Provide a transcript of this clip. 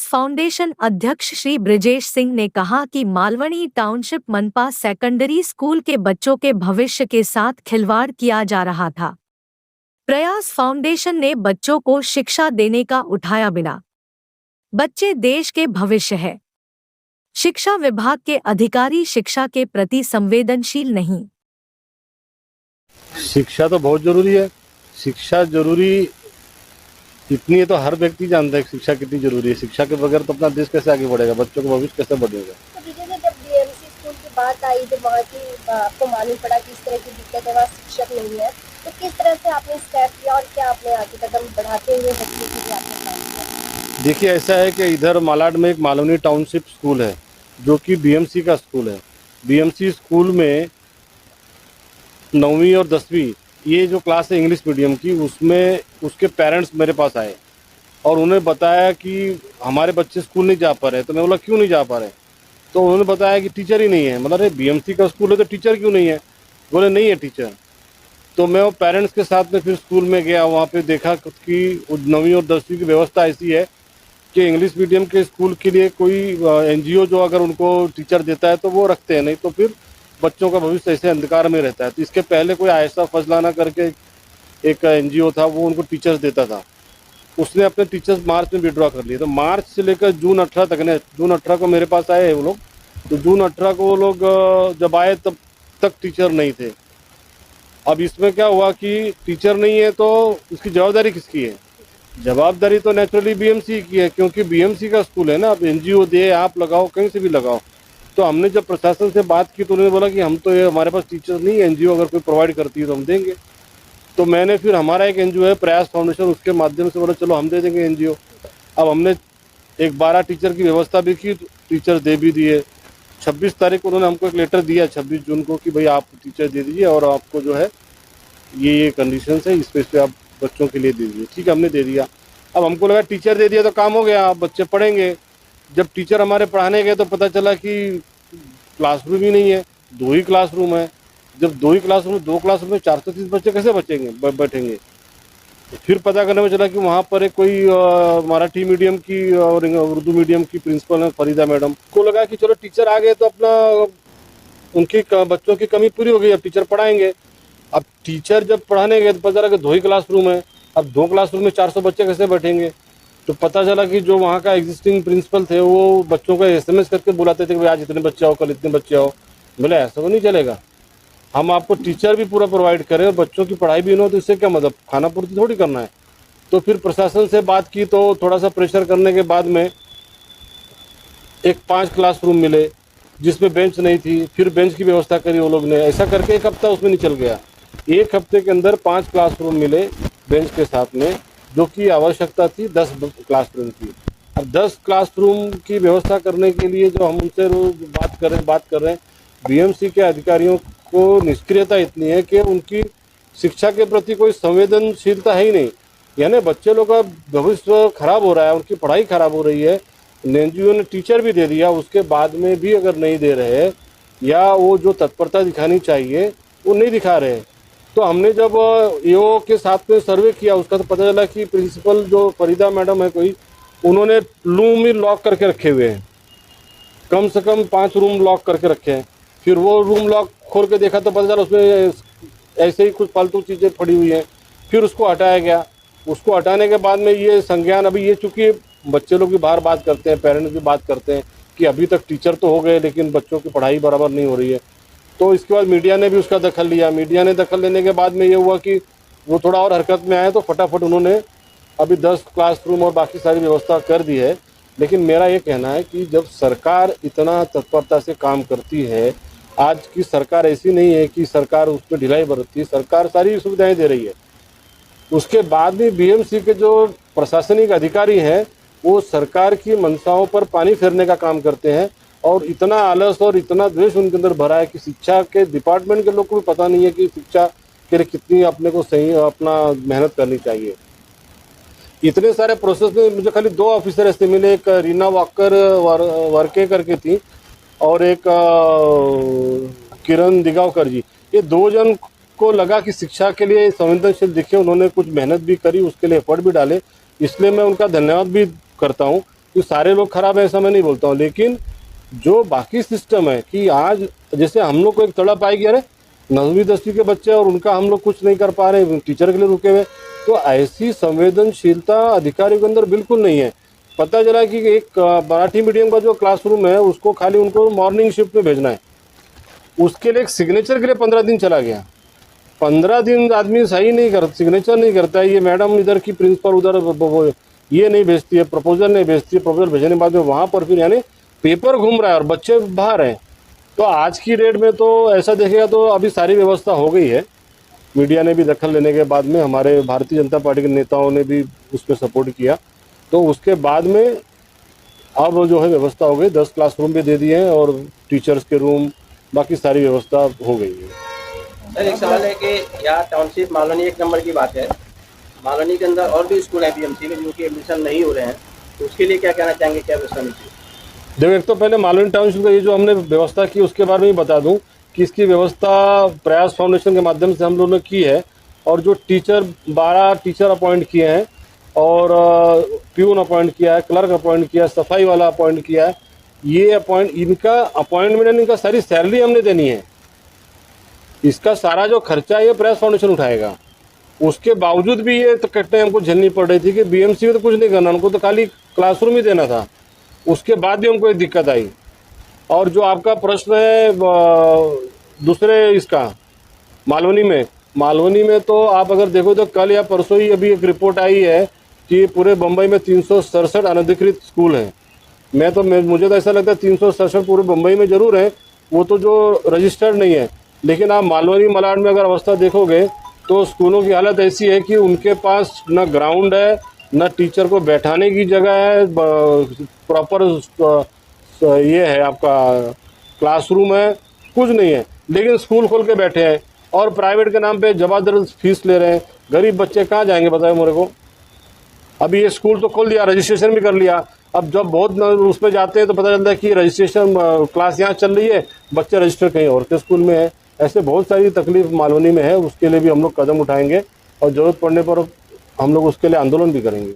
Foundation अध्यक्ष श्री ब्रिजेश सिंह ने कहा कि मालवनी टाउनशिप मनपा सेकेंडरी स्कूल के बच्चों के भविष्य के साथ खिलवाड़ किया जा रहा था। प्रयास फाउंडेशन ने बच्चों को शिक्षा देने का उठाया बिना। बच्चे देश के भविष्य है। शिक्षा विभाग के अधिकारी शिक्षा के प्रति संवेदनशील नहीं। शिक्षा तो बहुत जरूरी है। शिक्षा जरूरी इतनी है तो हर व्यक्ति जानता है शिक्षा कितनी जरूरी है। शिक्षा के बगैर तो अपना देश कैसे आगे बढ़ेगा, बच्चों का भविष्य कैसे बढ़ेगा। तो देखिए जब बीएमसी स्कूल की बात आई तो वहाँ की आपको मालूम पड़ा कि इस तरह की दिक्कत है, वहाँ शिक्षक नहीं है, तो किस तरह से आपने स्टेप किया और क्या आपने आगे कदम बढ़ाते हुए बच्चों के लिए आपने काम किया? देखिए ऐसा है कि इधर मालाड में एक मालवनी टाउनशिप स्कूल है जो कि बीएमसी का स्कूल है। बीएमसी स्कूल में 9वीं और 10वीं ये जो क्लास है इंग्लिश मीडियम की, उसमें उसके पेरेंट्स मेरे पास आए और उन्हें बताया कि हमारे बच्चे स्कूल नहीं जा पा रहे। तो मैं बोला क्यों नहीं जा पा रहे? तो उन्होंने बताया कि टीचर ही नहीं है। मतलब अरे बीएमसी का स्कूल है तो टीचर क्यों नहीं है? बोले नहीं है टीचर। तो मैं वो पेरेंट्स के साथ में फिर स्कूल में गया, वहाँ पे देखा कि 9वीं और 10वीं की व्यवस्था ऐसी है कि इंग्लिश मीडियम के स्कूल के लिए कोई एनजीओ जो अगर उनको टीचर देता है तो वो रखते हैं, नहीं तो फिर बच्चों का भविष्य ऐसे अंधकार में रहता है। तो इसके पहले कोई ऐसा फजलाना करके एक एनजीओ था, वो उनको टीचर्स देता था। उसने अपने टीचर्स मार्च में विड्रॉ कर लिए। तो मार्च से लेकर जून 18 तक ने, जून 18 को मेरे पास आए वो लोग। तो जून 18 को वो लोग जब आए तब तक टीचर नहीं थे। अब इसमें क्या हुआ कि टीचर नहीं है तो इसकी जवाबदारी किसकी है? जवाबदारी तो नेचुरली बीएमसी की है, क्योंकि बीएमसी का स्कूल है ना। अब एनजीओ दे, आप लगाओ, कहीं से भी लगाओ। तो हमने जब प्रशासन से बात की तो उन्होंने बोला कि हम तो ये हमारे पास टीचर नहीं है, एनजीओ अगर कोई प्रोवाइड करती है तो हम देंगे। तो मैंने फिर हमारा एक एनजीओ है प्रयास फाउंडेशन, उसके माध्यम से बोला चलो हम दे देंगे एनजीओ। अब हमने एक 12 टीचर की व्यवस्था भी की, टीचर दे भी दिए। 26 तारीख को उन्होंने हमको एक लेटर दिया 26 जून को कि भाई आप टीचर दे दीजिए और आपको जो है ये कंडीशन है, इस पे आप बच्चों के लिए दे दीजिए। ठीक है, हमने दे दिया। अब हमको लगा टीचर दे दिया तो काम हो गया, अब बच्चे पढ़ेंगे। जब टीचर हमारे पढ़ाने गए तो पता चला कि क्लासरूम ही नहीं है, 2 ही क्लासरूम है। जब 2 ही क्लासरूम, 2 क्लासरूम में 430 बच्चे कैसे बैठेंगे? तो फिर पता करने में चला कि वहाँ पर एक कोई मराठी मीडियम की और उर्दू मीडियम की प्रिंसिपल है फरीदा मैडम। को लगा कि चलो टीचर आ गए तो अपना उनकी बच्चों की कमी पूरी हो गई, अब टीचर पढ़ाएंगे। अब टीचर जब पढ़ाने गए तो पता चला कि 2 ही क्लासरूम है। अब 2 क्लासरूम में 400 बच्चे कैसे बैठेंगे? तो पता चला कि जो वहाँ का एग्जिस्टिंग प्रिंसिपल थे वो बच्चों को एसएमएस करके बुलाते थे कि भाई आज इतने बच्चे आओ, कल इतने बच्चे आओ। बोले ऐसा तो नहीं चलेगा, हम आपको टीचर भी पूरा प्रोवाइड करें और बच्चों की पढ़ाई भी ना हो तो इससे क्या मतलब, खाना पूर्ति थोड़ी करना है। तो फिर प्रशासन से बात की तो थोड़ा सा प्रेशर करने के बाद में एक 5 क्लासरूम मिले जिसमें बेंच नहीं थी, फिर बेंच की व्यवस्था करी वो लोग ने। ऐसा करके 1 हफ्ता उसमें निकल गया। 1 हफ्ते के अंदर 5 क्लासरूम मिले बेंच के साथ में, जो कि आवश्यकता थी 10 क्लासरूम की। अब 10 क्लासरूम की व्यवस्था करने के लिए जो हम उनसे रोज बात कर रहे हैं, बीएमसी के अधिकारियों को निष्क्रियता इतनी है कि उनकी शिक्षा के प्रति कोई संवेदनशीलता है ही नहीं। यानी बच्चे लोग का भविष्य खराब हो रहा है, उनकी पढ़ाई खराब हो रही है। एनजीओ ने टीचर भी दे दिया, उसके बाद में भी अगर नहीं दे रहे या वो जो तत्परता दिखानी चाहिए वो नहीं दिखा रहे। तो हमने जब ईओ के साथ में सर्वे किया उसका तो पता चला कि प्रिंसिपल जो फरीदा मैडम है कोई, उन्होंने रूम ही लॉक करके रखे हुए हैं। कम से कम 5 रूम लॉक करके रखे हैं। फिर वो रूम लॉक खोल के देखा तो पता चला उसमें ऐसे ही कुछ फालतू चीज़ें पड़ी हुई हैं। फिर उसको हटाया गया। उसको हटाने के बाद में ये संज्ञान अभी ये, चूँकि बच्चे लोग भी बाहर बात करते हैं, पेरेंट्स भी बात करते हैं कि अभी तक टीचर तो हो गए लेकिन बच्चों की पढ़ाई बराबर नहीं हो रही है। तो इसके बाद मीडिया ने भी उसका दखल लिया। मीडिया ने दखल लेने के बाद में ये हुआ कि वो थोड़ा और हरकत में आए तो फटाफट उन्होंने अभी 10 क्लासरूम और बाकी सारी व्यवस्था कर दी है। लेकिन मेरा ये कहना है कि जब सरकार इतना तत्परता से काम करती है, आज की सरकार ऐसी नहीं है कि सरकार उस पर ढिलाई बरतती है, सरकार सारी सुविधाएं दे रही है। उसके बाद भी बीएमसी के जो प्रशासनिक अधिकारी हैं वो सरकार की मंशाओं पर पानी फेरने का काम करते हैं और इतना आलस और इतना द्वेष उनके अंदर भरा है कि शिक्षा के डिपार्टमेंट के लोग को भी पता नहीं है कि शिक्षा के लिए कितनी अपने को सही अपना मेहनत करनी चाहिए। इतने सारे प्रोसेस में मुझे खाली 2 ऑफिसर ऐसे मिले, एक रीना वाकर वर्के करके थी और एक किरण दिगावकर जी। ये 2 जन को लगा कि शिक्षा के लिए संवेदनशील दिखे, उन्होंने कुछ मेहनत भी करी, उसके लिए एफर्ट भी डाले, इसलिए मैं उनका धन्यवाद भी करता हूँ। कि सारे लोग खराब है ऐसा मैं नहीं बोलता हूँ, लेकिन जो बाकी सिस्टम है कि आज जैसे हम लोग को एक तड़प आएगी, अरे 9वीं 10वीं के बच्चे और उनका हम लोग कुछ नहीं कर पा रहे, टीचर के लिए रुके हुए, तो ऐसी संवेदनशीलता अधिकारियों के अंदर बिल्कुल नहीं है। पता चला कि एक मराठी मीडियम का जो क्लासरूम है उसको खाली उनको मॉर्निंग शिफ्ट में भेजना है, उसके लिए एक सिग्नेचर के लिए 15 दिन चला गया। 15 दिन आदमी सही नहीं कर, सिग्नेचर नहीं करता है, ये मैडम इधर की प्रिंसिपल उधर ये नहीं भेजती है, प्रपोजल नहीं भेजती है, प्रपोजल भेजने के बाद में वहाँ पर फिर यानी पेपर घूम रहा है और बच्चे बाहर हैं। तो आज की डेट में तो ऐसा देखेगा तो अभी सारी व्यवस्था हो गई है, मीडिया ने भी दखल लेने के बाद में हमारे भारतीय जनता पार्टी के नेताओं ने भी उसमें सपोर्ट किया, तो उसके बाद में अब जो है व्यवस्था हो गई, 10 क्लासरूम भी दे दिए हैं और टीचर्स के रूम बाकी सारी व्यवस्था हो गई है। सर एक सवाल है कि यहाँ टाउनशिप मालवनी 1 नंबर की बात है, मालवनी के अंदर और भी स्कूल है बीएमसी के जिनके एडमिशन नहीं हो रहे हैं, तो उसके लिए क्या कहना चाहेंगे, क्या व्यवस्था होनी चाहिए? देखो, एक तो पहले मालवनी टाउनशिप का ये जो हमने व्यवस्था की उसके बारे में ही बता दूं कि इसकी व्यवस्था प्रयास फाउंडेशन के माध्यम से हम लोगों ने की है, और जो 12 टीचर अपॉइंट किए हैं और प्यून अपॉइंट किया है, क्लर्क अपॉइंट किया है, सफाई वाला अपॉइंट किया है, ये इनका अपॉइंटमेंट, इनका सारी सैलरी हमने देनी है, इसका सारा जो खर्चा है ये प्रयास फाउंडेशन उठाएगा। उसके बावजूद भी ये तो कटने हमको झेलनी पड़ रही थी कि बीएमसी में तो कुछ नहीं करना, उनको तो खाली क्लासरूम ही देना था, उसके बाद भी हमको ये दिक्कत आई। और जो आपका प्रश्न है दूसरे इसका मालवनी में तो आप अगर देखो तो कल या परसों ही अभी एक रिपोर्ट आई है कि पूरे बम्बई में 367 अनधिकृत स्कूल हैं। मुझे तो ऐसा लगता है 367 पूरे बम्बई में जरूर है, वो तो जो रजिस्टर्ड नहीं है, लेकिन आप मालवनी मलाड में अगर अवस्था देखोगे तो स्कूलों की हालत ऐसी है कि उनके पास न ग्राउंड है, न टीचर को बैठाने की जगह है, प्रॉपर ये है आपका क्लासरूम है, कुछ नहीं है, लेकिन स्कूल खोल के बैठे हैं और प्राइवेट के नाम पे जबरदस्त फीस ले रहे हैं। गरीब बच्चे कहाँ जाएंगे बताओ मेरे को। अभी ये स्कूल तो खोल दिया, रजिस्ट्रेशन भी कर लिया, अब जब बहुत उस पर जाते हैं तो पता चलता है कि रजिस्ट्रेशन क्लास यहाँ चल रही है, बच्चे रजिस्टर कहीं और के स्कूल में है। ऐसे बहुत सारी तकलीफ मालवनी में है, उसके लिए भी हम लोग कदम उठाएंगे और ज़रूरत पड़ने पर हम लोग उसके लिए आंदोलन भी करेंगे।